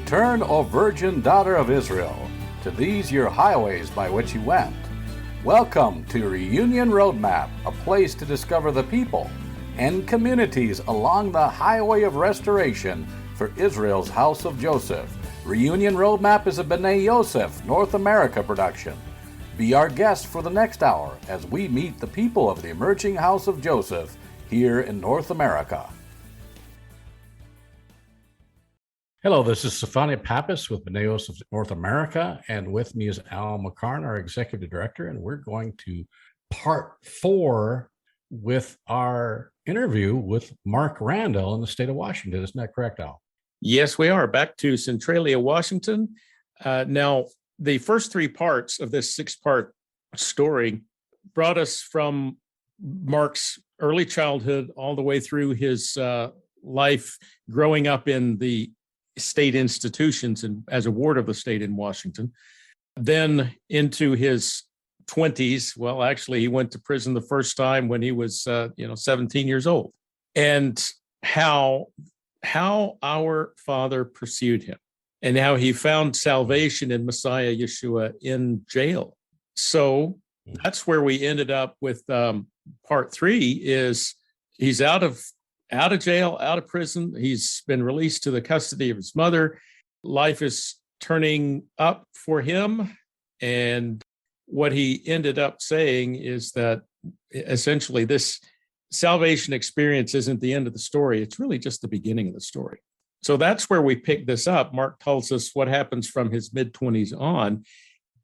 Return, O virgin daughter of Israel, to these your highways by which you went. Welcome to Reunion Roadmap, a place to discover the people and communities along the highway of restoration for Israel's house of Joseph. Reunion Roadmap is a B'nai Yosef North America production. Be our guest for the next hour as we meet the people of the emerging house of Joseph here in North America. Hello, this is Safania Pappas with B'nai Yosef North America, and with me is Al McCarn, our Executive Director, and we're going to part 4 with our interview with Mark Randall in the state of Washington. Isn't that correct, Al? Yes, we are. Back to Centralia, Washington. Now, the first 3 parts of this 6-part story brought us from Mark's early childhood all the way through his life growing up in the state institutions and as a ward of the state in Washington, then into his 20s. Well, actually, he went to prison the first time when he was 17 years old, and how our Father pursued him and how he found salvation in Messiah Yeshua in jail. So that's where we ended up with part 3 is he's out of jail, out of prison. He's been released to the custody of his mother. Life is turning up for him. And what he ended up saying is that essentially this salvation experience isn't the end of the story. It's really just the beginning of the story. So that's where we pick this up. Mark tells us what happens from his mid-20s on.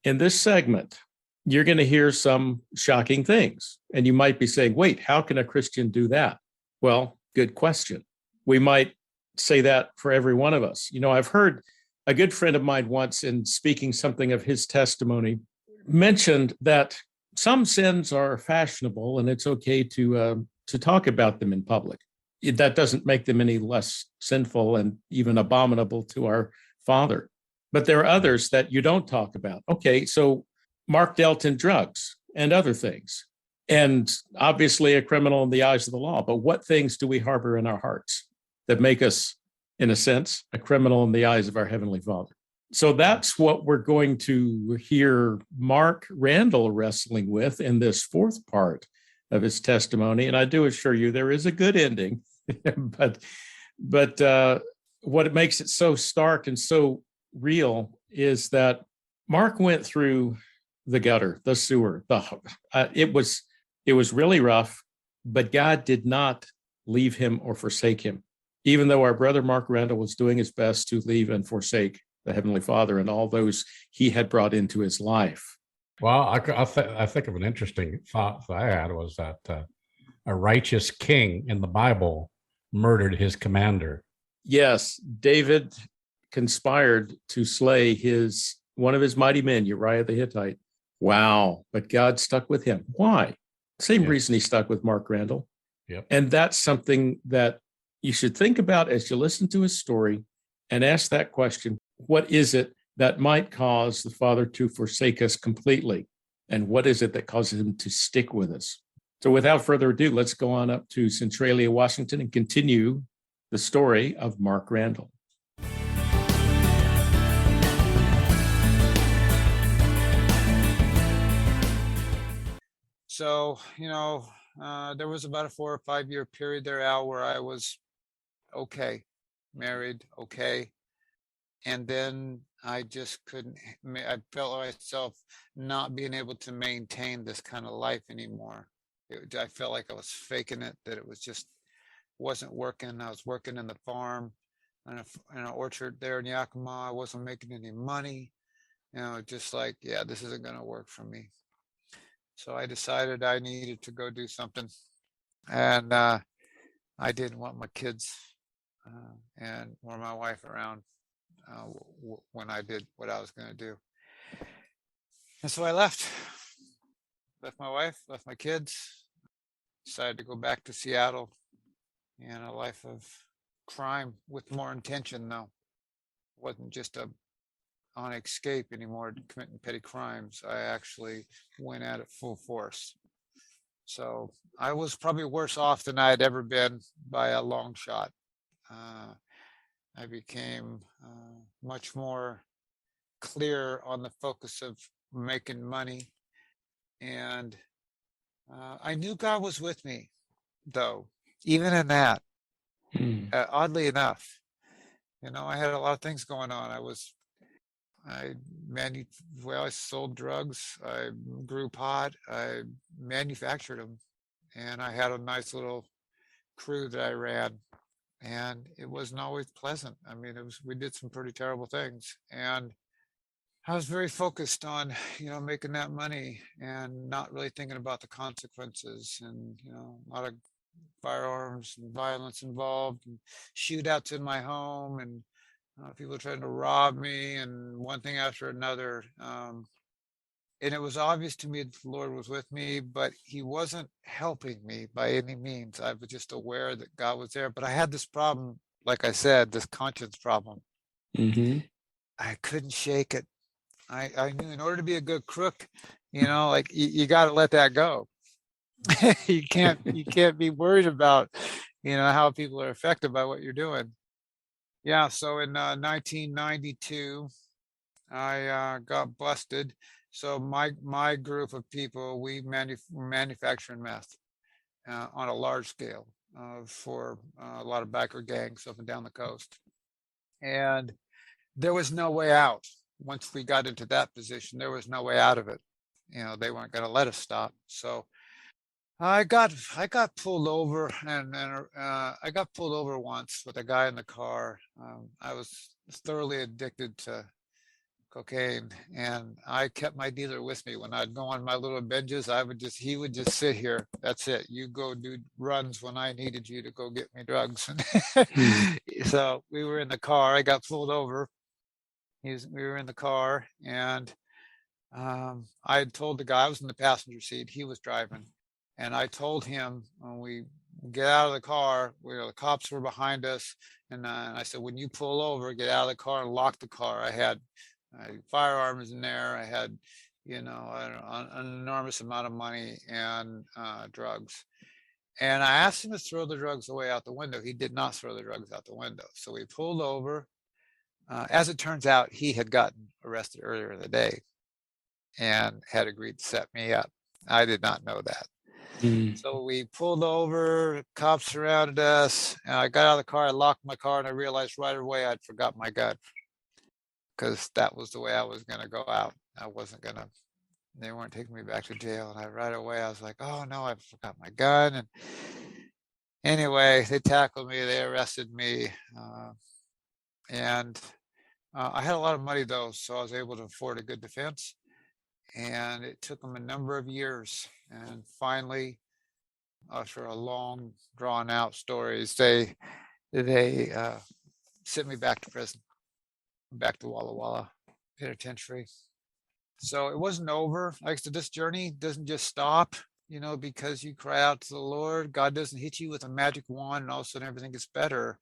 In this segment, you're going to hear some shocking things. And you might be saying, wait, how can a Christian do that? Well, good question. We might say that for every one of us. You know, I've heard a good friend of mine once, in speaking something of his testimony, mentioned that some sins are fashionable and it's okay to talk about them in public. That doesn't make them any less sinful and even abominable to our Father. But there are others that you don't talk about. Okay, so Mark dealt in drugs and other things, and obviously a criminal in the eyes of the law. But what things do we harbor in our hearts that make us, in a sense, a criminal in the eyes of our Heavenly Father? So that's what we're going to hear Mark Randall wrestling with in this 4th part of his testimony. And I do assure you there is a good ending, but what makes it so stark and so real is that Mark went through the gutter, the sewer, it was really rough, but God did not leave him or forsake him, even though our brother Mark Randall was doing his best to leave and forsake the Heavenly Father and all those he had brought into his life. Well, I think of an interesting thought that I had was that a righteous king in the Bible murdered his commander. Yes, David conspired to slay one of his mighty men, Uriah the Hittite. Wow, but God stuck with him. Why? Same reason he stuck with Mark Randall. Yep. And that's something that you should think about as you listen to his story and ask that question. What is it that might cause the Father to forsake us completely? And what is it that causes him to stick with us? So without further ado, let's go on up to Centralia, Washington, and continue the story of Mark Randall. So, there was about a 4 or 5 year period there, Al, where I was okay, married, okay. And then I just I felt myself not being able to maintain this kind of life anymore. I felt like I was faking it, that it wasn't working. I was working in the farm, in an orchard there in Yakima. I wasn't making any money, just like, yeah, this isn't going to work for me. So I decided I needed to go do something. And I didn't want my kids or my wife around when I did what I was going to do. And so I left my wife, left my kids, decided to go back to Seattle, and a life of crime with more intention, though. It wasn't just on escape anymore, committing petty crimes. I actually went at it full force. So I was probably worse off than I had ever been by a long shot. I became much more clear on the focus of making money. And I knew God was with me, though, even in that, oddly enough. I had a lot of things going on. I I sold drugs, I grew pot, I manufactured them, and I had a nice little crew that I ran, and it wasn't always pleasant. I mean, we did some pretty terrible things, and I was very focused on, making that money and not really thinking about the consequences, and a lot of firearms and violence involved, and shootouts in my home, and people trying to rob me, and one thing after another. And it was obvious to me that the Lord was with me, but He wasn't helping me by any means. I was just aware that God was there. But I had this problem, like I said, this conscience problem. Mm-hmm. I couldn't shake it. I knew in order to be a good crook, like you got to let that go. you can't be worried about, how people are affected by what you're doing. Yeah. So in 1992, I got busted. So my group of people, we manufacturing meth on a large scale for a lot of biker gangs up and down the coast, and there was no way out. Once we got into that position, there was no way out of it. They weren't going to let us stop. So I got pulled over, and I got pulled over once with a guy in the car. I was thoroughly addicted to cocaine, and I kept my dealer with me when I'd go on my little binges. He would just sit here. That's it. You go do runs when I needed you to go get me drugs. So we were in the car. I got pulled over. We were in the car, and I had told the guy, I was in the passenger seat. He was driving, and I told him when we get out of the car, the cops were behind us, and I said, when you pull over, get out of the car and lock the car. I had firearms in there. I had, an enormous amount of money and drugs. And I asked him to throw the drugs away out the window. He did not throw the drugs out the window. So we pulled over. As it turns out, he had gotten arrested earlier in the day and had agreed to set me up. I did not know that. So we pulled over, cops surrounded us. And I got out of the car, I locked my car, and I realized right away I'd forgot my gun, because that was the way I was going to go out. They weren't taking me back to jail. And right away I was like, oh no, I forgot my gun. And anyway, they tackled me, they arrested me. And I had a lot of money though, so I was able to afford a good defense. And it took them a number of years. And finally, after a long, drawn out stories, they sent me back to prison, back to Walla Walla Penitentiary. So it wasn't over. Like I said, this journey doesn't just stop, because you cry out to the Lord. God doesn't hit you with a magic wand and all of a sudden everything gets better.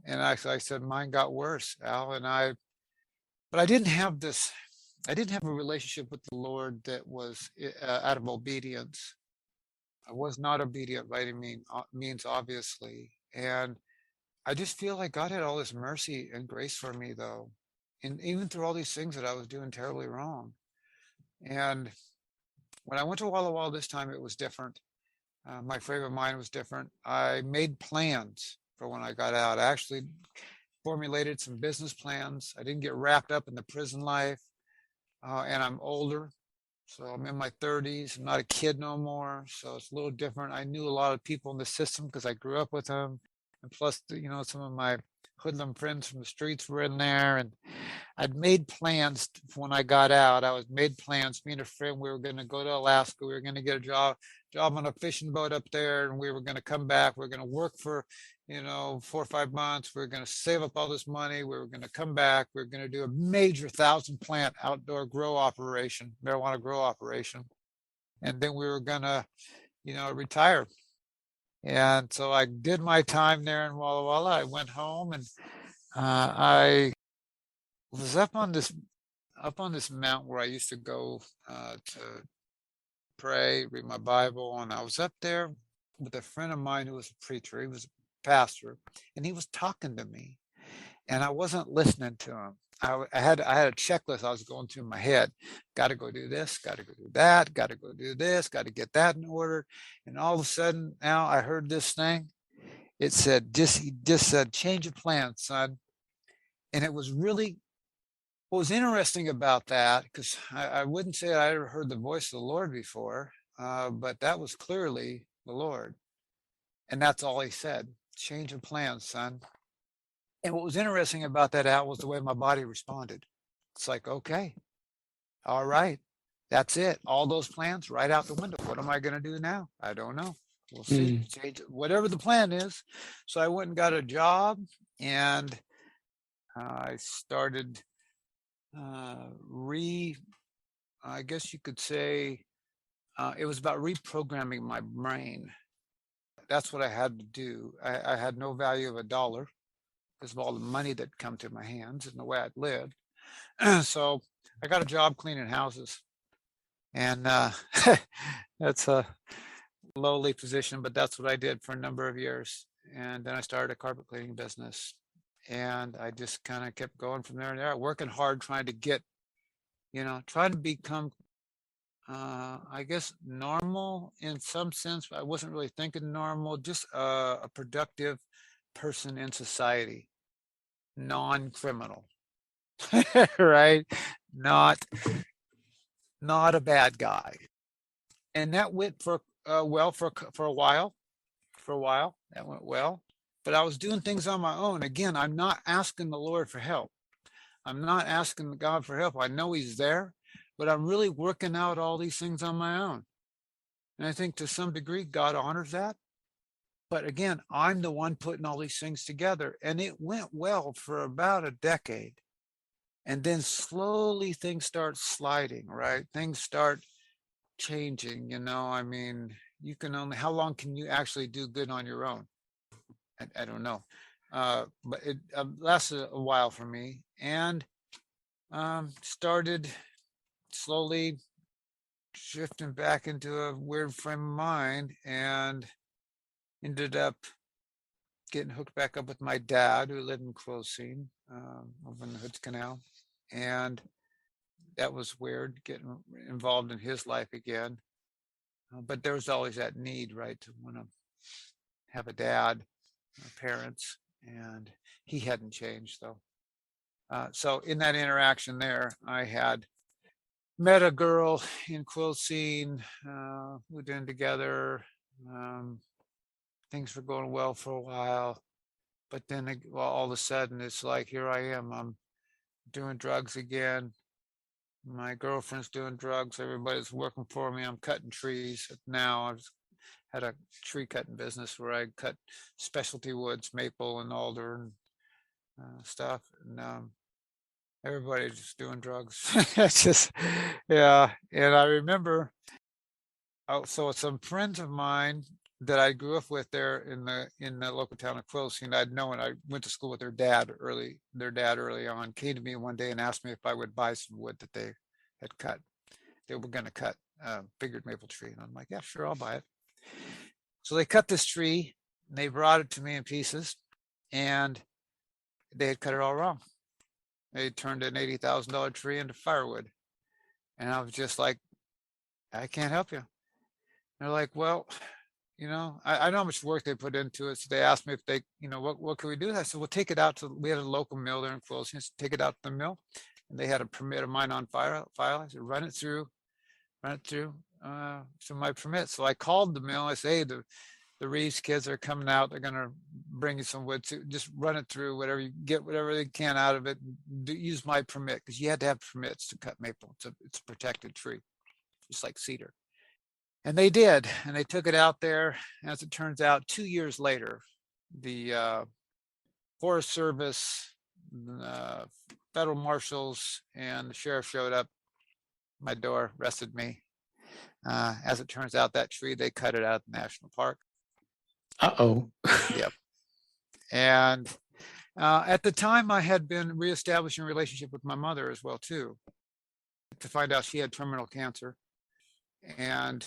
And actually, like I said, mine got worse, Al. But I didn't have a relationship with the Lord that was out of obedience. I was not obedient by any means, obviously. And I just feel like God had all this mercy and grace for me, though. And even through all these things that I was doing terribly wrong. And when I went to Walla Walla this time, it was different. My frame of mind was different. I made plans for when I got out. I actually formulated some business plans. I didn't get wrapped up in the prison life. And I'm older. So I'm in my 30s. I'm not a kid no more. So it's a little different. I knew a lot of people in the system because I grew up with them. And plus, some of my hoodlum friends from the streets were in there. And I'd made plans when I got out. Made plans. Me and a friend, we were going to go to Alaska. We were going to get a job on a fishing boat up there. And we were going to come back. We were going to work for, 4 or 5 months. We were going to save up all this money. We were going to come back. We were going to do a major 1,000 plant outdoor marijuana grow operation. And then we were going to, retire. And so I did my time there in Walla Walla. I went home, and I was up on this mountain where I used to go to pray, read my Bible. And I was up there with a friend of mine who was a preacher. He was a pastor, and he was talking to me. and I wasn't listening to him. I had a checklist I was going through in my head. Got to go do this, got to go do that, got to go do this, got to get that in order. And all of a sudden now I heard this thing. It said, he just said, change of plans, son. And it was really, what was interesting about that, because I wouldn't say I ever heard the voice of the Lord before, but that was clearly the Lord. And that's all he said, change of plans, son. And what was interesting about that out was the way my body responded. It's like, okay, all right, that's it. All those plans right out the window. What am I going to do now? I don't know. We'll see. Change whatever the plan is. So I went and got a job, and I started I guess you could say, it was about reprogramming my brain. That's what I had to do. I had no value of a dollar because of all the money that come to my hands and the way I'd lived. So I got a job cleaning houses, and that's a lowly position, but that's what I did for a number of years. And then I started a carpet cleaning business, and I just kind of kept going from there and there, working hard, trying to get, trying to become, I guess, normal in some sense. I wasn't really thinking normal, just a productive person in society, non-criminal, right? Not a bad guy. And that went for well for a while. For a while, that went well. But I was doing things on my own. Again, I'm not asking the Lord for help. I'm not asking God for help. I know He's there, but I'm really working out all these things on my own. And I think to some degree, God honors that. But again, I'm the one putting all these things together. And it went well for about a decade. And then slowly things start sliding, right? Things start changing, I mean, you can only, how long can you actually do good on your own? I don't know. But it lasted a while for me, and started slowly shifting back into a weird frame of mind, and ended up getting hooked back up with my dad, who lived in Closine, over in the Hoods Canal. And that was weird, getting involved in his life again. But there was always that need, right, to want to have a dad, parents, and he hadn't changed, though. So in that interaction there, I had met a girl in Quilcene, moved in together. Things were going well for a while, but then all of a sudden, it's like, here I am, I'm doing drugs again. My girlfriend's doing drugs. Everybody's working for me. I'm cutting trees. Now I've had a tree cutting business where I cut specialty woods, maple and alder and stuff. And everybody's just doing drugs. It's just, yeah. And I remember, so some friends of mine that I grew up with there in the local town of Quilcene, I'd known. I went to school with their dad early on, came to me one day and asked me if I would buy some wood that they had cut. They were going to cut a figured maple tree. And I'm like, yeah, sure, I'll buy it. So they cut this tree, and they brought it to me in pieces, and they had cut it all wrong. They turned an $80,000 tree into firewood. And I was just like, I can't help you. And they're like, well, I know how much work they put into it. So they asked me if they, what can we do? I said, well, take it out we had a local mill there in Quilcene. So take it out to the mill. And they had a permit of mine on file. I said, run it through so my permit. So I called the mill. I said, hey, the Reeves kids are coming out. They're going to bring you some wood. So just run it through, get whatever they can out of it. Use my permit, because you had to have permits to cut maple. It's a protected tree, just like cedar. And they did, and they took it out there. As it turns out, 2 years later, the Forest Service, federal marshals, and the sheriff showed up my door, arrested me. As it turns out, that tree, they cut it out of the national park. Uh-oh. Yep. And at the time, I had been reestablishing a relationship with my mother as well, too, to find out she had terminal cancer. And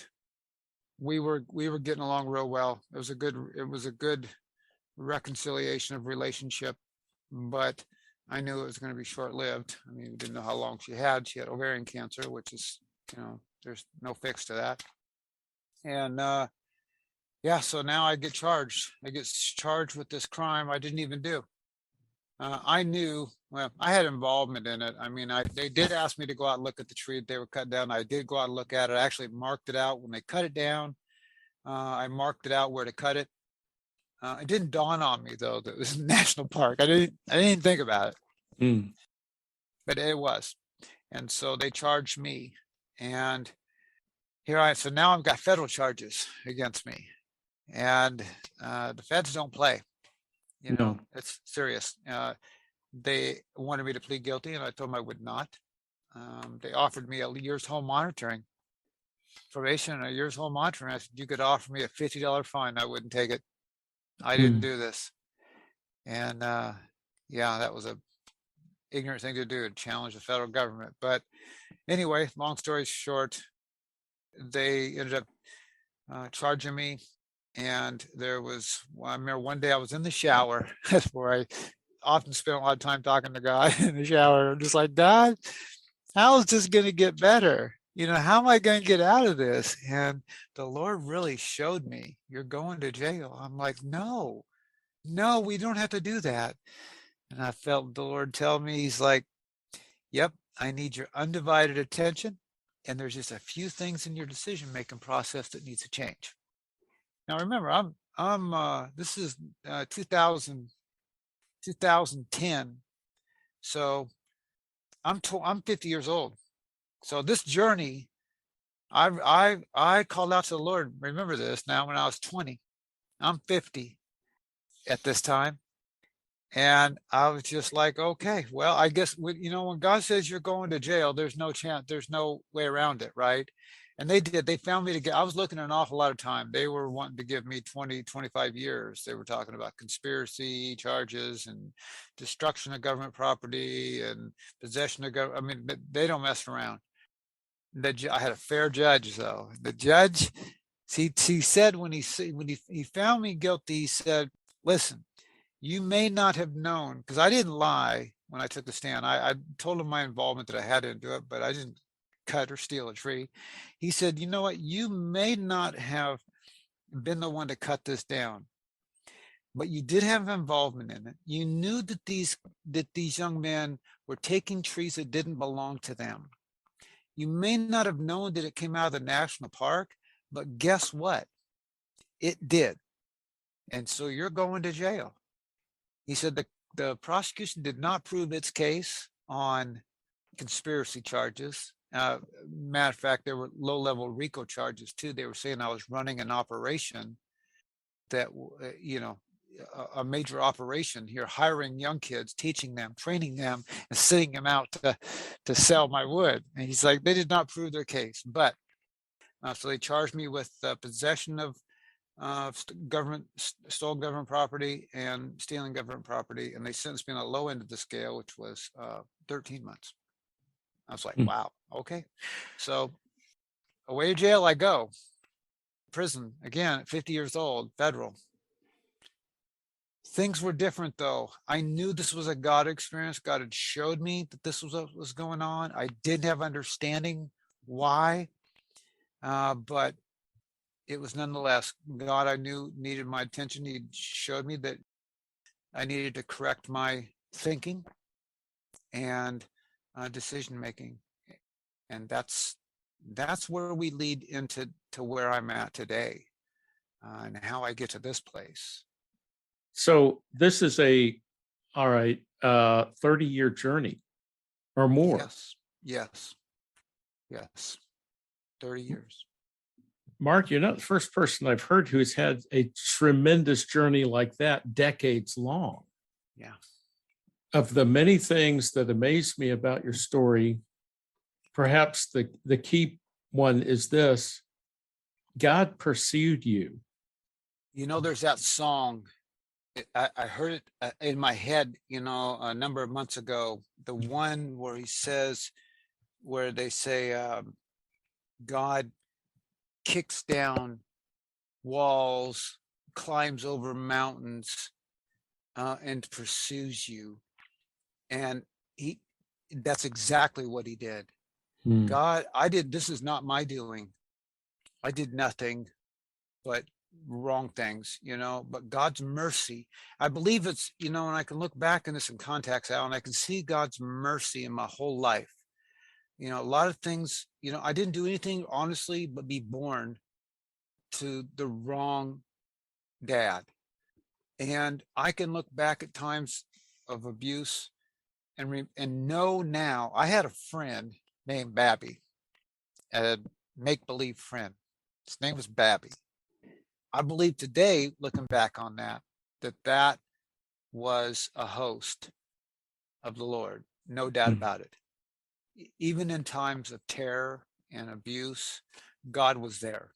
we were getting along real well. It was a good reconciliation of relationship. but I knew it was going to be short-lived. I mean, we didn't know how long she had. She had ovarian cancer, which is, there's no fix to that. And yeah, so now I get charged. I get charged with this crime I didn't even do. I knew, well, I had involvement in it. I mean, they did ask me to go out and look at the tree that they were cut down. I did go out and look at it. I actually marked it out when they cut it down. I marked it out where to cut it. It didn't dawn on me though that it was a national park. I didn't think about it, but it was. And so they charged me, and so now I've got federal charges against me, and the feds don't play. No. It's serious. They wanted me to plead guilty, and I told them I would not. They offered me a year's home monitoring, probation, and a year's home monitoring. I said, you could offer me a $50 fine, I wouldn't take it. I didn't do this. And yeah, that was a ignorant thing to do, to challenge the federal government. But anyway, long story short, they ended up charging me. And I remember one day I was in the shower. That's where I often spend a lot of time talking to God in the shower. I'm just like, God, how is this going to get better? How am I going to get out of this? And the Lord really showed me, you're going to jail. I'm like, no, we don't have to do that. And I felt the Lord tell me, he's like, yep, I need your undivided attention. And there's just a few things in your decision-making process that needs to change. Now, remember, this is 2010. So I'm 50 years old. So this journey, I called out to the Lord. Remember this now, when I was 20, I'm 50 at this time. And I was just like, okay, well, I guess, when God says you're going to jail, there's no chance, there's no way around it, right? And they found me I was looking at an awful lot of time. They were wanting to give me 20, 25 years. They were talking about conspiracy charges and destruction of government property and possession of government. I mean, they don't mess around. I had a fair judge though. The judge, he said when he found me guilty, he said, listen, you may not have known, because I didn't lie when I took the stand. I told him my involvement, that I had to do it, but I didn't cut or steal a tree. He said, you know what, you may not have been the one to cut this down, but you did have involvement in it. You knew that these young men were taking trees that didn't belong to them. You may not have known that it came out of the national park, but guess what? It did. And so you're going to jail. He said the prosecution did not prove its case on conspiracy charges. Matter of fact, there were low-level RICO charges too. They were saying I was running an operation that, a major operation here, hiring young kids, teaching them, training them, and sending them out to sell my wood. And he's like, they did not prove their case. But so they charged me with possession of stolen government property and stealing government property, and they sentenced me on the low end of the scale, which was 13 months. I was like, wow, okay. So away to jail I go. Prison again at 50 years old, federal. Things were different though. I knew this was a God experience. God had showed me that this was what was going on. I didn't have understanding why, but it was nonetheless God, I knew, needed my attention. He showed me that I needed to correct my thinking and decision making, and that's where we lead into where I'm at today, and how I get to this place. So this is 30-year journey or more. Yes. 30 years. Mark, you're not the first person I've heard who's had a tremendous journey like that, decades long. Yeah. Of the many things that amazed me about your story, perhaps the key one is this: God pursued you. There's that song. I heard it in my head, a number of months ago. The one where they say, God kicks down walls, climbs over mountains, and pursues you. And that's exactly what he did. God, this is not my doing. I did nothing but wrong things, but God's mercy, I believe it's, and I can look back in this in context, Al, and I can see God's mercy in my whole life. A lot of things, I didn't do anything honestly, but be born to the wrong dad. And I can look back at times of abuse and know now. I had a friend named Babby, a make-believe friend. His name was Babby. I believe today, looking back on that was a host of the Lord, no doubt about it. Even in times of terror and abuse, God was there.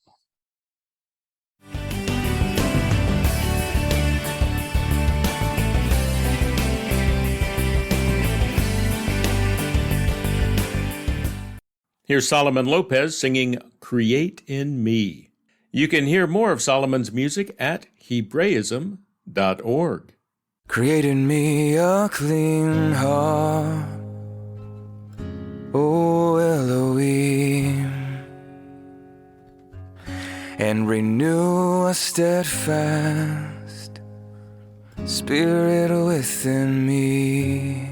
Here's Solomon Lopez singing Create in Me. You can hear more of Solomon's music at Hebraism.org. Create in me a clean heart, O Elohim, and renew a steadfast spirit within me.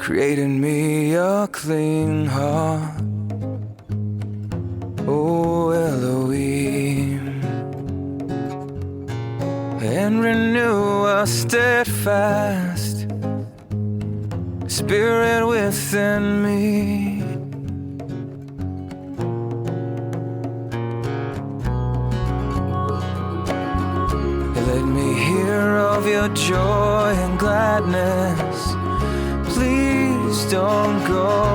Create in me a clean heart, O Elohim, and renew a steadfast spirit within me. Let me hear of your joy and gladness. Please don't go.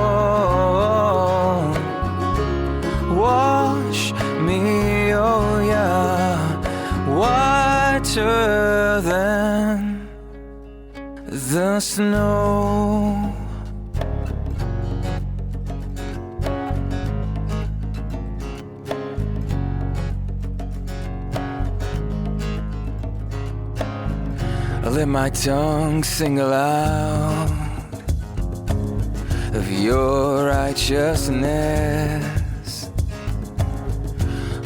Wash me, oh yeah, whiter than the snow. Let my tongue sing aloud of your righteousness,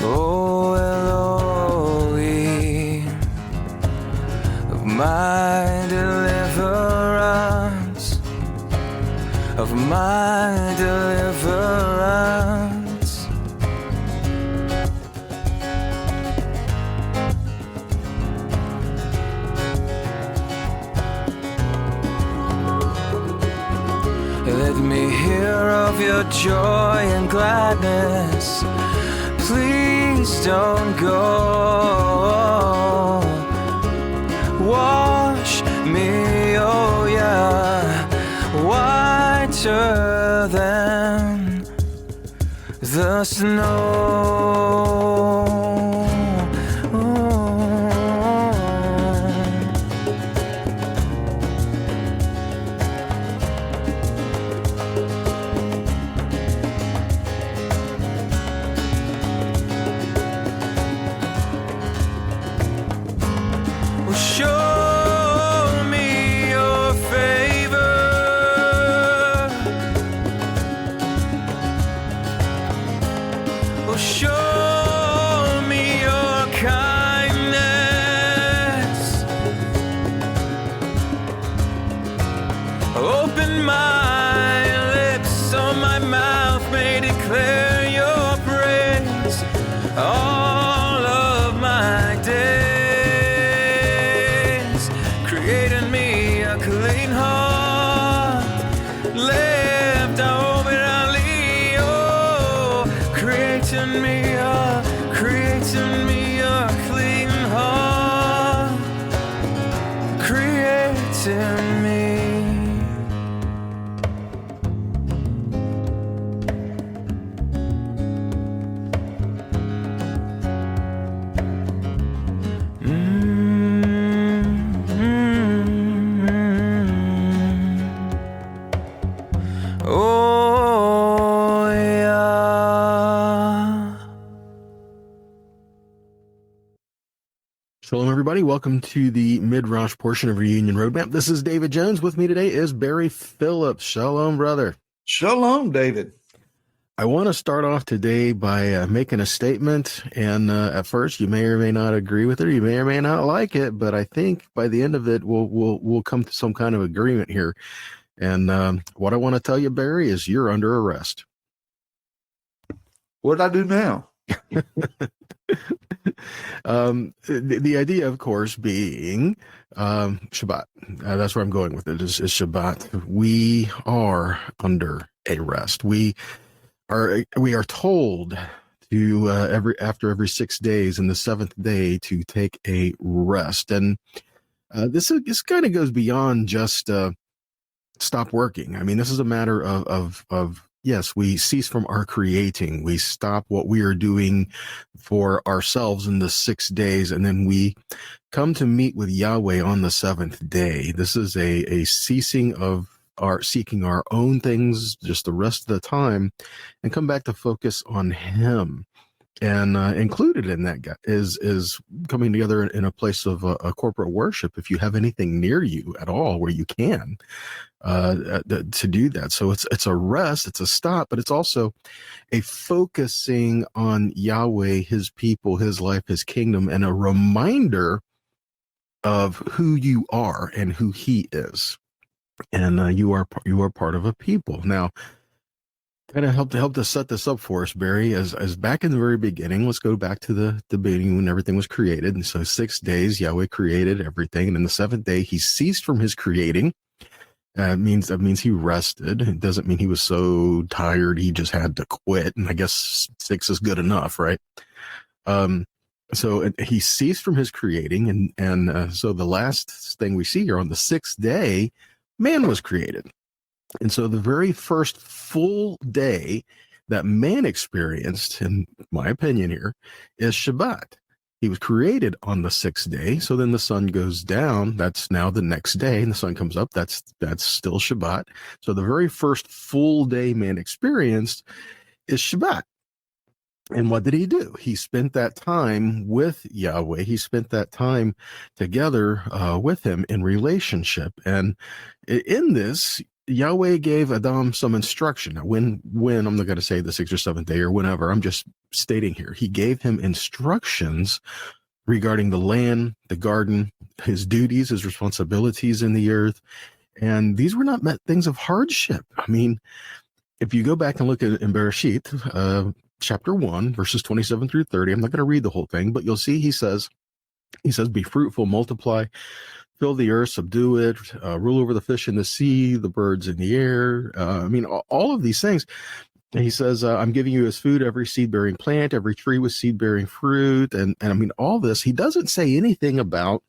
O Elohim, of my deliverance, of my deliverance. Let me hear of your joy and gladness. Please don't go. Wash me, oh yeah, whiter than the snow. Show me your favor. Oh, show Shalom, everybody. Welcome to the Midrash portion of Reunion Roadmap. This is David Jones. With me today is Barry Phillips. Shalom, brother. Shalom, David. I want to start off today by making a statement, and at first you may or may not agree with it, or you may or may not like it, but I think by the end of it, we'll come to some kind of agreement here. And what I want to tell you, Barry, is you're under arrest. What did I do now? The idea, of course, being Shabbat. That's where I'm going with it. Is Shabbat. We are under arrest. We are told to after every 6 days, and the seventh day to take a rest. And this kind of goes beyond just stop working. I mean, this is a matter of yes, we cease from our creating. We stop what we are doing for ourselves in the 6 days, and then we come to meet with Yahweh on the seventh day. This is a ceasing of our seeking our own things just the rest of the time, and come back to focus on Him. And included in that is coming together in a place of a corporate worship, if you have anything near you at all where you can to do that. So it's a rest, it's a stop, but it's also a focusing on Yahweh, His people, His life, His kingdom, and a reminder of who you are and who He is. And you are part of a people. Now, kind of help to set this up for us, Barry, as back in the very beginning. Let's go back to the beginning when everything was created. And so 6 days Yahweh created everything, and in the seventh day He ceased from His creating. That means He rested. It doesn't mean He was so tired He just had to quit. And I guess 6 is good enough, right? So He ceased from His creating, and so the last thing we see here, on the 6th day, man was created. And so the very first full day that man experienced, in my opinion here, is Shabbat. He was created on the 6th day. So then the sun goes down. That's now the next day. And the sun comes up. That's still Shabbat. So the very first full day man experienced is Shabbat. And what did he do? He spent that time with Yahweh. He spent that time together with Him in relationship. And in this, Yahweh gave Adam some instruction. Now, when I'm not going to say the 6th or 7th day or whenever, I'm just stating here, He gave him instructions regarding the land, the garden, his duties, his responsibilities in the earth. And these were not things of hardship. I mean, if you go back and look at in Bereshit, chapter 1, verses 27 through 30, I'm not going to read the whole thing, but you'll see he says, be fruitful, multiply, fill the earth, subdue it, rule over the fish in the sea, the birds in the air. I mean, all of these things. And He says, I'm giving you as food every seed-bearing plant, every tree with seed-bearing fruit. And I mean, all this. He doesn't say anything about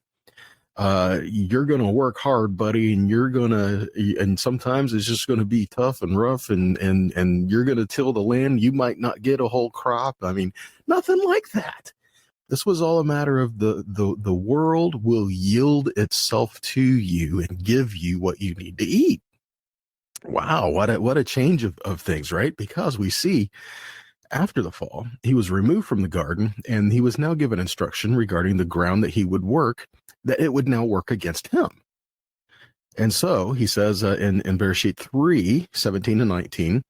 you're going to work hard, buddy, and sometimes it's just going to be tough and rough, and you're going to till the land. You might not get a whole crop. I mean, nothing like that. This was all a matter of the world will yield itself to you and give you what you need to eat. Wow, what a change of things, right? Because we see after the fall, He was removed from the garden, and He was now given instruction regarding the ground that he would work, that it would now work against him. And so He says in Bereshit 3:17 and 19,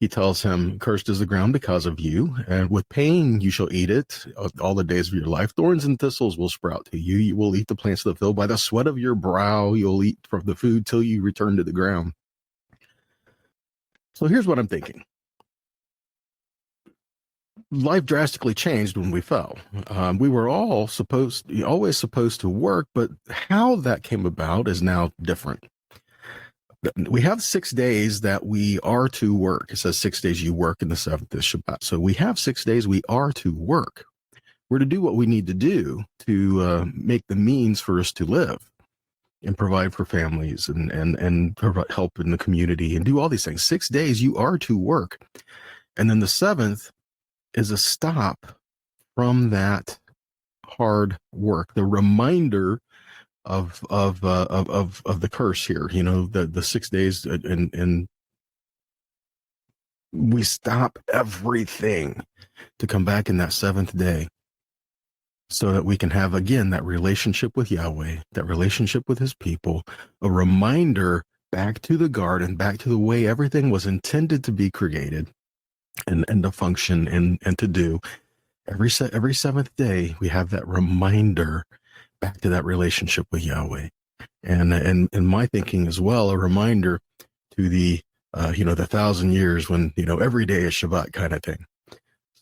He tells him, cursed is the ground because of you, and with pain you shall eat it all the days of your life. Thorns and thistles will sprout to you. You will eat the plants of the field. By the sweat of your brow you'll eat from the food till you return to the ground. So here's what I'm thinking. Life drastically changed when we fell. We were always supposed to work, but how that came about is now different. We have 6 days that we are to work. It says 6 days you work, and the seventh is Shabbat. So we have 6 days we are to work. We're to do what we need to do to make the means for us to live and provide for families and provide help in the community and do all these things. 6 days you are to work. And then the seventh is a stop from that hard work. The reminder of the curse here, the 6 days, and we stop everything to come back in that seventh day so that we can have, again, that relationship with Yahweh, that relationship with his people, a reminder back to the garden, back to the way everything was intended to be created and to function and to do. Every seventh day, we have that reminder back to that relationship with Yahweh. And in my thinking as well, a reminder to the, the 1,000 years when, every day is Shabbat kind of thing.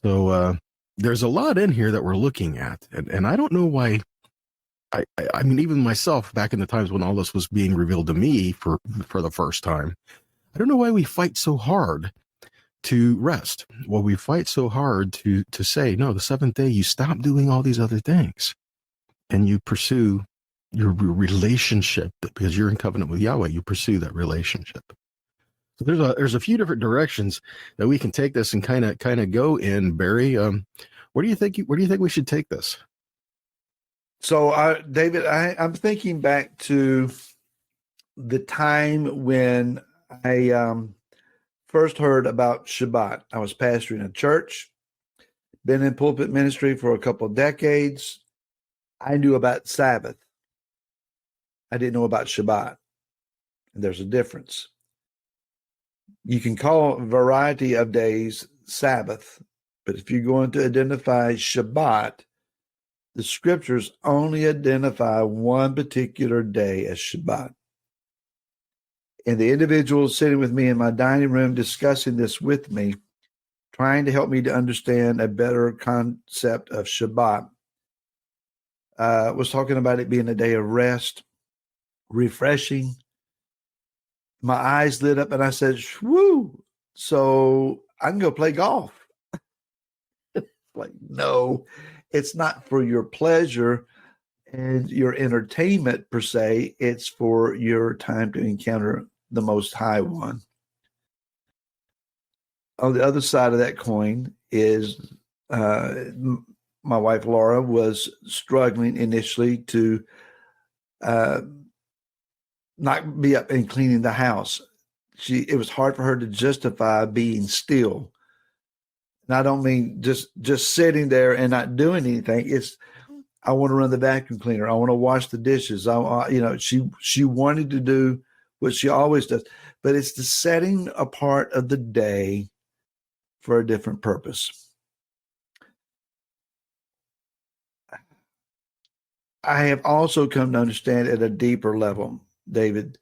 So there's a lot in here that we're looking at. And I don't know why, I mean, even myself, back in the times when all this was being revealed to me for the first time, I don't know why we fight so hard to rest. Well, we fight so hard to say, no, the seventh day, you stop doing all these other things and you pursue your relationship, because you're in covenant with Yahweh. You pursue that relationship. So there's a few different directions that we can take this and kind of go in. Barry, where do you think we should take this? So, David, I'm thinking back to the time when I first heard about Shabbat. I was pastoring a church, been in pulpit ministry for a couple of decades. I knew about Sabbath. I didn't know about Shabbat. And there's a difference. You can call a variety of days Sabbath, but if you're going to identify Shabbat, the scriptures only identify one particular day as Shabbat. And the individual sitting with me in my dining room discussing this with me, trying to help me to understand a better concept of Shabbat, was talking about it being a day of rest, refreshing. My eyes lit up and I said, whoo, so I can go play golf. Like, no, it's not for your pleasure and your entertainment per se. It's for your time to encounter the Most High One. On the other side of that coin is my wife, Laura, was struggling initially to not be up and cleaning the house. It was hard for her to justify being still. And I don't mean just sitting there and not doing anything. It's, I want to run the vacuum cleaner. I want to wash the dishes. She wanted to do what she always does, but it's the setting apart of the day for a different purpose. I have also come to understand at a deeper level, David,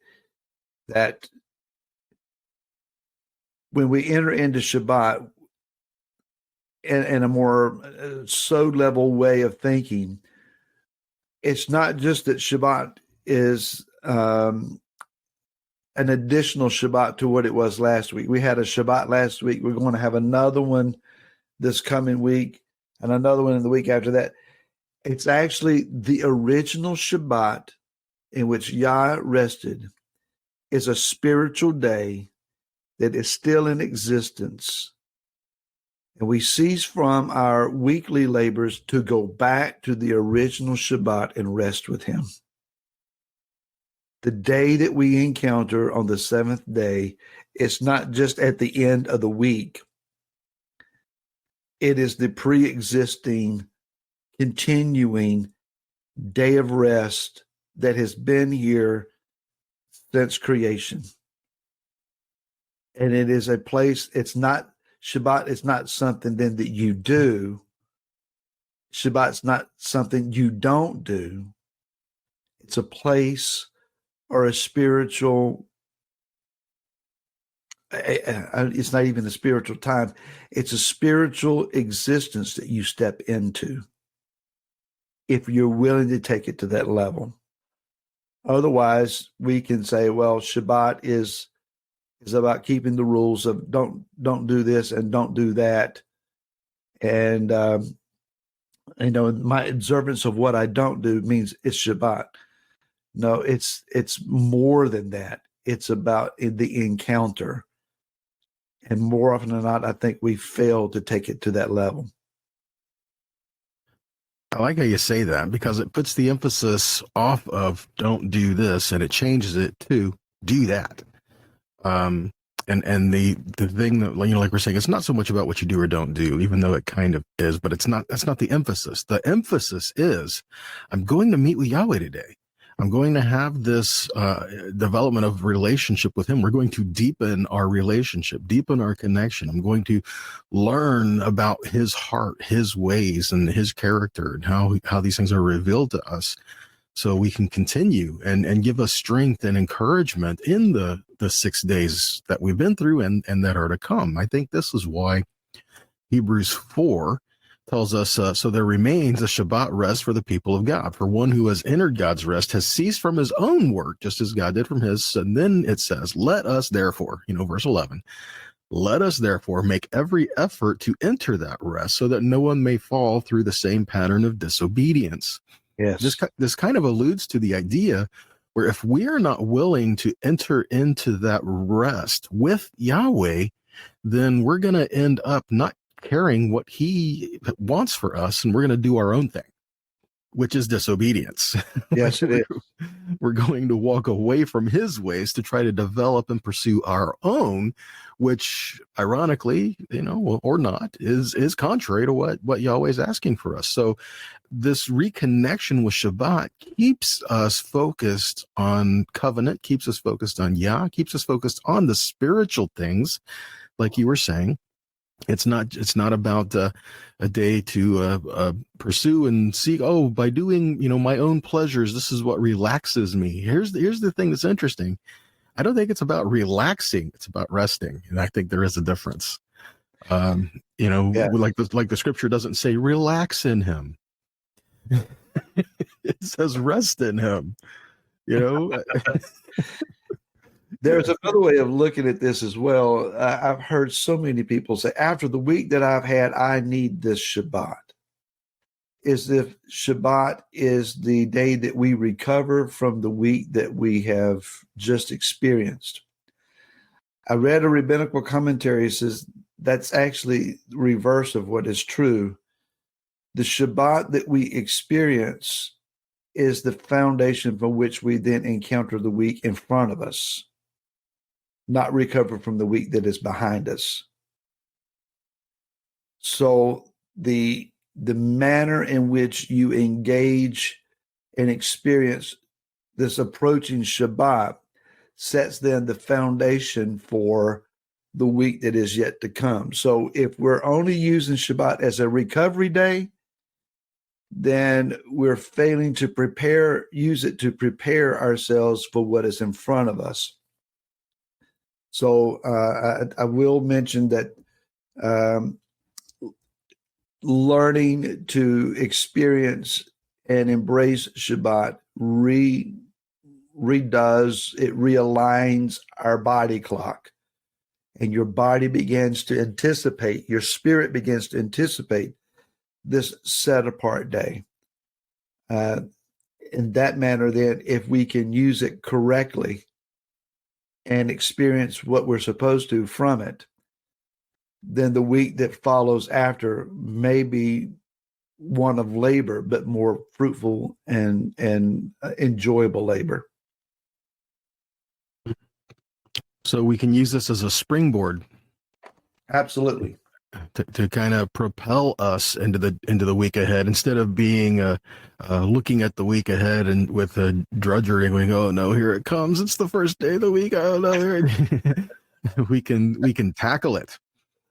that when we enter into Shabbat in a more soul level way of thinking, it's not just that Shabbat is an additional Shabbat to what it was last week. We had a Shabbat last week. We're going to have another one this coming week and another one in the week after that. It's actually the original Shabbat in which Yah rested is a spiritual day that is still in existence. And we cease from our weekly labors to go back to the original Shabbat and rest with him. The day that we encounter on the seventh day, it's not just at the end of the week. It is the pre-existing, continuing day of rest that has been here since creation. And it is a place, Shabbat is not something then that you do. Shabbat's not something you don't do. It's a place or a spiritual, it's not even a spiritual time. It's a spiritual existence that you step into if you're willing to take it to that level. Otherwise, we can say, well, Shabbat is about keeping the rules of don't do this and don't do that. And, my observance of what I don't do means it's Shabbat. No, it's more than that. It's about the encounter. And more often than not, I think we fail to take it to that level. I like how you say that, because it puts the emphasis off of don't do this and it changes it to do that. And the thing that, like we're saying, it's not so much about what you do or don't do, even though it kind of is, but that's not the emphasis. The emphasis is, I'm going to meet with Yahweh today. I'm going to have this development of relationship with him. We're going to deepen our relationship, deepen our connection. I'm going to learn about his heart, his ways, and his character, and how these things are revealed to us, so we can continue and give us strength and encouragement in the 6 days that we've been through and that are to come. I think this is why Hebrews 4 tells us, so there remains a Shabbat rest for the people of God. For one who has entered God's rest has ceased from his own work, just as God did from his. And then it says, let us therefore, verse 11, let us therefore make every effort to enter that rest, so that no one may fall through the same pattern of disobedience. Yes. This kind of alludes to the idea where if we are not willing to enter into that rest with Yahweh, then we're going to end up not caring what he wants for us, and we're going to do our own thing, which is disobedience. Yes, it is. We're going to walk away from his ways to try to develop and pursue our own, which ironically, or not, is contrary to what Yahweh is asking for us. So this reconnection with Shabbat keeps us focused on covenant, keeps us focused on Yah, keeps us focused on the spiritual things, like you were saying. It's not about a day to pursue and seek. Oh, by doing my own pleasures, this is what relaxes me. Here's the thing that's interesting. I don't think it's about relaxing. It's about resting, and I think there is a difference. Like the scripture doesn't say relax in him. It says rest in him. There's another way of looking at this as well. I've heard so many people say, after the week that I've had, I need this Shabbat. As if Shabbat is the day that we recover from the week that we have just experienced. I read a rabbinical commentary that says that's actually the reverse of what is true. The Shabbat that we experience is the foundation from which we then encounter the week in front of us, not recover from the week that is behind us. So the manner in which you engage and experience this approaching Shabbat sets then the foundation for the week that is yet to come. So if we're only using Shabbat as a recovery day, then we're failing to use it to prepare ourselves for what is in front of us. So I will mention that learning to experience and embrace Shabbat realigns our body clock, and your body begins to anticipate, your spirit begins to anticipate this set apart day. In that manner, then, if we can use it correctly and experience what we're supposed to from it, then the week that follows after may be one of labor, but more fruitful and enjoyable labor. So we can use this as a springboard. Absolutely. To kind of propel us into the week ahead, instead of being looking at the week ahead and with a drudgery going, oh no, here it comes, it's the first day of the week, oh no. we can tackle it.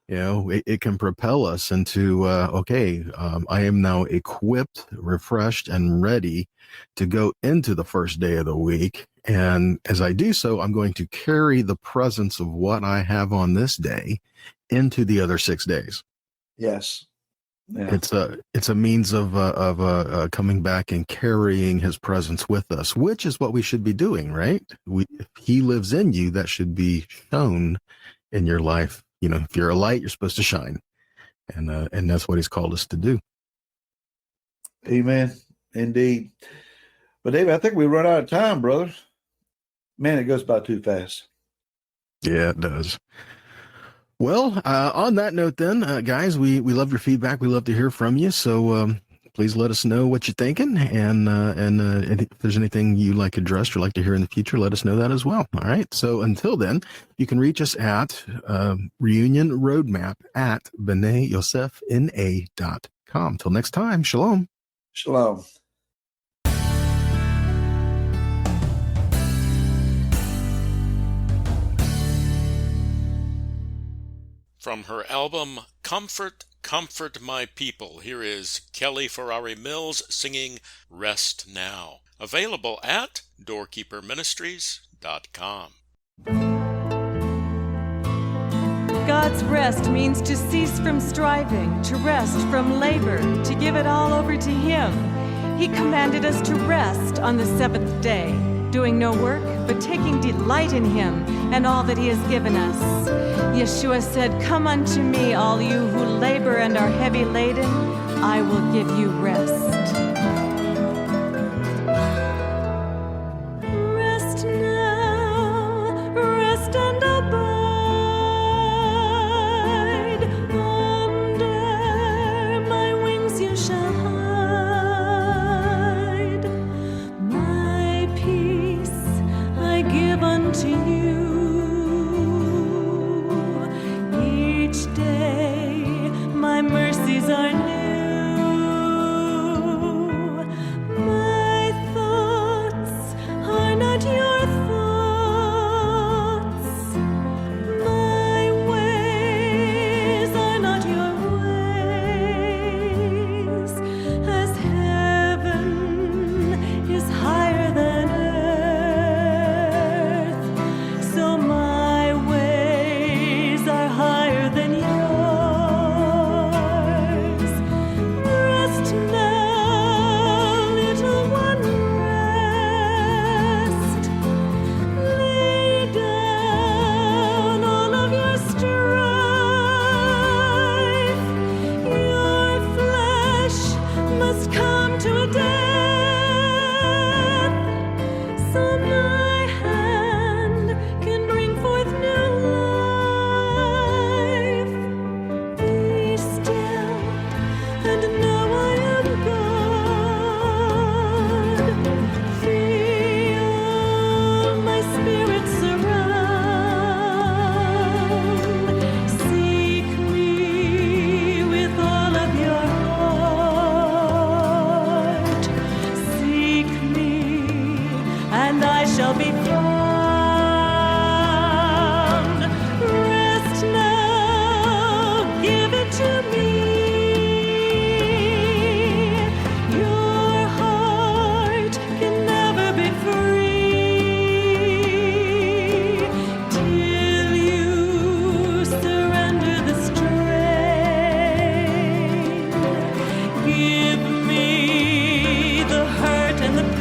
It can propel us into I am now equipped, refreshed, and ready to go into the first day of the week. And as I do so, I'm going to carry the presence of what I have on this day into the other 6 days. Yes. Yeah. It's a means of coming back and carrying his presence with us, which is what we should be doing, right? If he lives in you, that should be shown in your life. If you're a light, you're supposed to shine, and that's what he's called us to do. Amen. Indeed. But David, I think we run out of time, brother. Man, it goes by too fast. Yeah, it does. Well, on that note then, guys, we love your feedback. We love to hear from you. So please let us know what you're thinking, and if there's anything you like addressed or like to hear in the future, let us know that as well. All right. So until then, you can reach us at Reunion Roadmap at BnaiYosefNA.com. Till next time, shalom. Shalom. From her album Comfort, Comfort My People, here is Kelly Ferrari Mills singing Rest Now. Available at doorkeeperministries.com. God's rest means to cease from striving, to rest from labor, to give it all over to Him. He commanded us to rest on the seventh day, doing no work, but taking delight in Him and all that He has given us. Yeshua said, "Come unto me, all you who labor and are heavy laden, I will give you rest." Rest now, rest and abide. Under my wings you shall hide. My peace I give unto you. Each day my mercies are new. My thoughts are not your thoughts. My ways are not your ways. As heaven is higher than earth, so my ways are higher than yours. Rest now, little one, rest. Lay down all of your strife. Your flesh must come to a death, so my hand can bring forth new life. Be still and know I am God. Feel my spirit surround. Seek me with all of your heart. Seek me, and I shall be found. Rest now, give it to me. Your heart can never be free till you surrender the strain. Give me the hurt and the pain.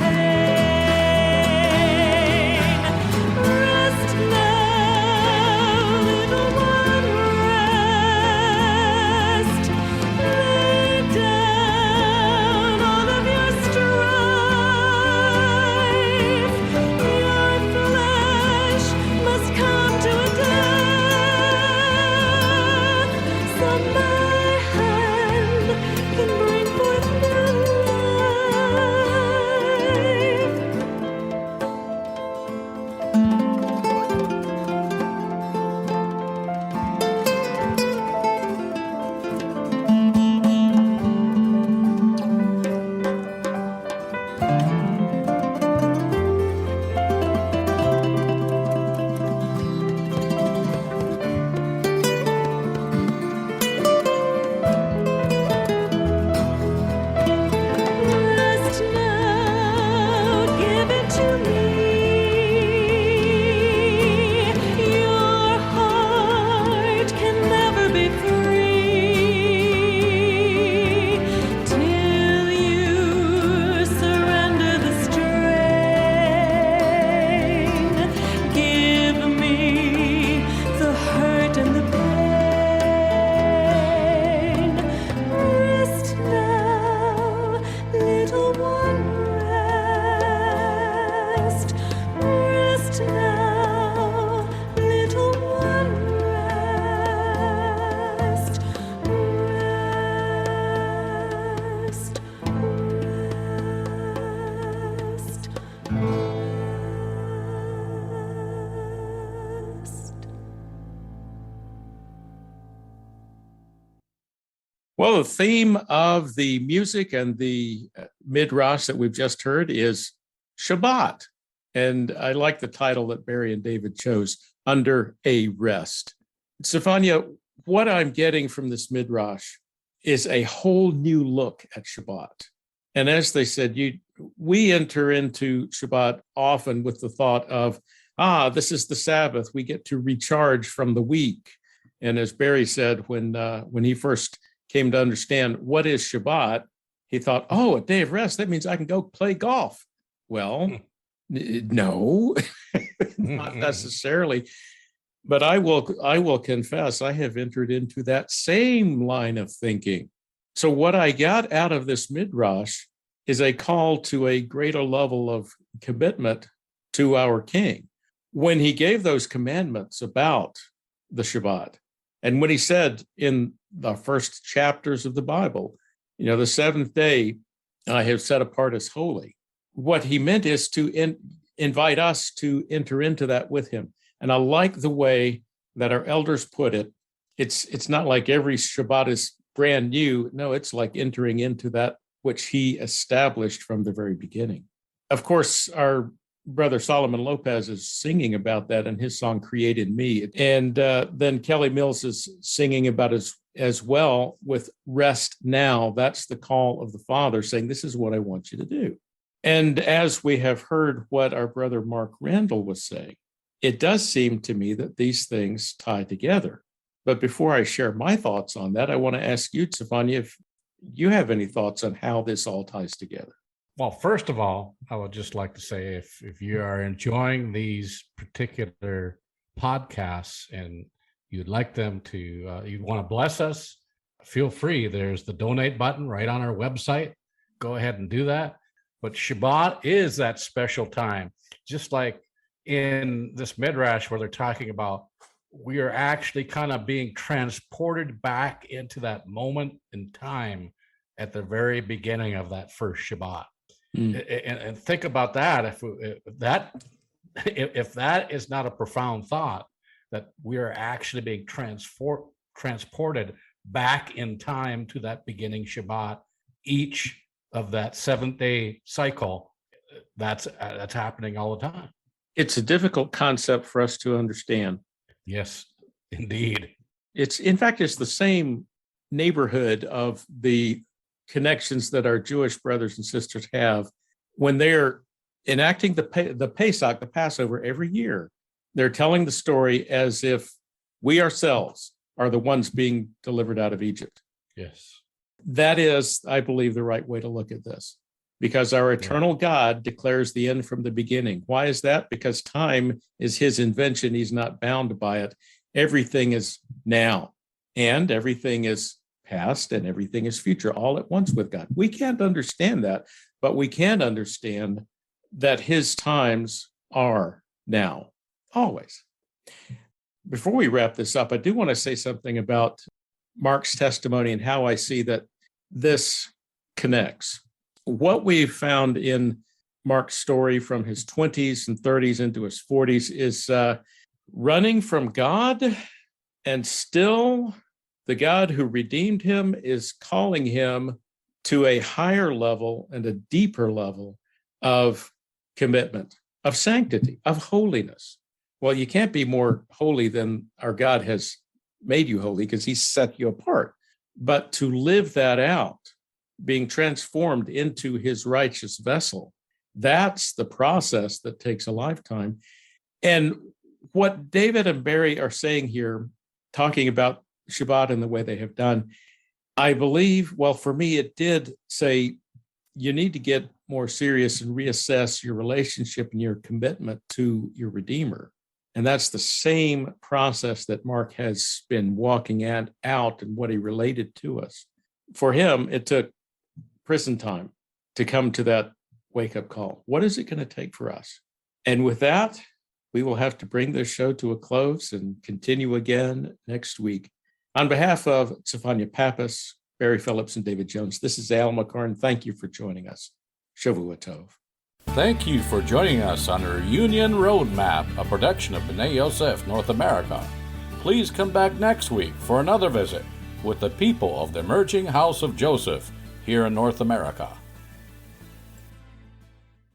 Well, the theme of the music and the midrash that we've just heard is Shabbat. And I like the title that Barry and David chose, Under a Rest. Stefania, what I'm getting from this midrash is a whole new look at Shabbat. And as they said, we enter into Shabbat often with the thought of, this is the Sabbath. We get to recharge from the week. And as Barry said, when he first came to understand what is Shabbat, he thought, a day of rest, that means I can go play golf. Well, no, not necessarily. But I will confess, I have entered into that same line of thinking. So what I got out of this midrash is a call to a greater level of commitment to our King. When he gave those commandments about the Shabbat, and when he said in the first chapters of the Bible, the seventh day I have set apart as holy, what he meant is to invite us to enter into that with him. And I like the way that our elders put it. It's not like every Shabbat is brand new. No, it's like entering into that which he established from the very beginning. Of course, our brother Solomon Lopez is singing about that in his song Created Me. And then Kelly Mills is singing about it as well with Rest Now. That's the call of the Father saying, this is what I want you to do. And as we have heard what our brother Mark Randall was saying, it does seem to me that these things tie together. But before I share my thoughts on that, I want to ask you, Stefania, if you have any thoughts on how this all ties together. Well, first of all, I would just like to say if you are enjoying these particular podcasts and you'd like them to, you want to bless us, feel free. There's the donate button right on our website. Go ahead and do that. But Shabbat is that special time, just like in this midrash where they're talking about we are actually kind of being transported back into that moment in time at the very beginning of that first Shabbat. And think about that. If that is not a profound thought, that we are actually being transported back in time to that beginning Shabbat, each of that seventh-day cycle, that's happening all the time. It's a difficult concept for us to understand. Yes, indeed. It's the same neighborhood of the connections that our Jewish brothers and sisters have when they're enacting the Pesach, the Passover, every year. They're telling the story as if we ourselves are the ones being delivered out of Egypt. Yes. That is, I believe, the right way to look at this, because our eternal God declares the end from the beginning. Why is that? Because time is his invention. He's not bound by it. Everything is now, and everything is past, and everything is future, all at once with God. We can't understand that, but we can understand that his times are now, always. Before we wrap this up, I do want to say something about Mark's testimony and how I see that this connects. What we've found in Mark's story from his 20s and 30s into his 40s is running from God, and still the God who redeemed him is calling him to a higher level and a deeper level of commitment, of sanctity, of holiness. Well, you can't be more holy than our God has made you holy, because he's set you apart. But to live that out, being transformed into his righteous vessel, that's the process that takes a lifetime. And what David and Barry are saying here, talking about Shabbat in the way they have done, I believe, well, for me, it did say you need to get more serious and reassess your relationship and your commitment to your Redeemer. And that's the same process that Mark has been walking out and what he related to us. For him, it took prison time to come to that wake-up call. What is it going to take for us? And with that, we will have to bring this show to a close and continue again next week. On behalf of Stefania Pappas, Barry Phillips, and David Jones, this is Al McCarn. Thank you for joining us. Shavua Tov. Thank you for joining us on Reunion Roadmap, a production of B'nai Yosef North America. Please come back next week for another visit. with the people of the emerging house of Joseph here in North America.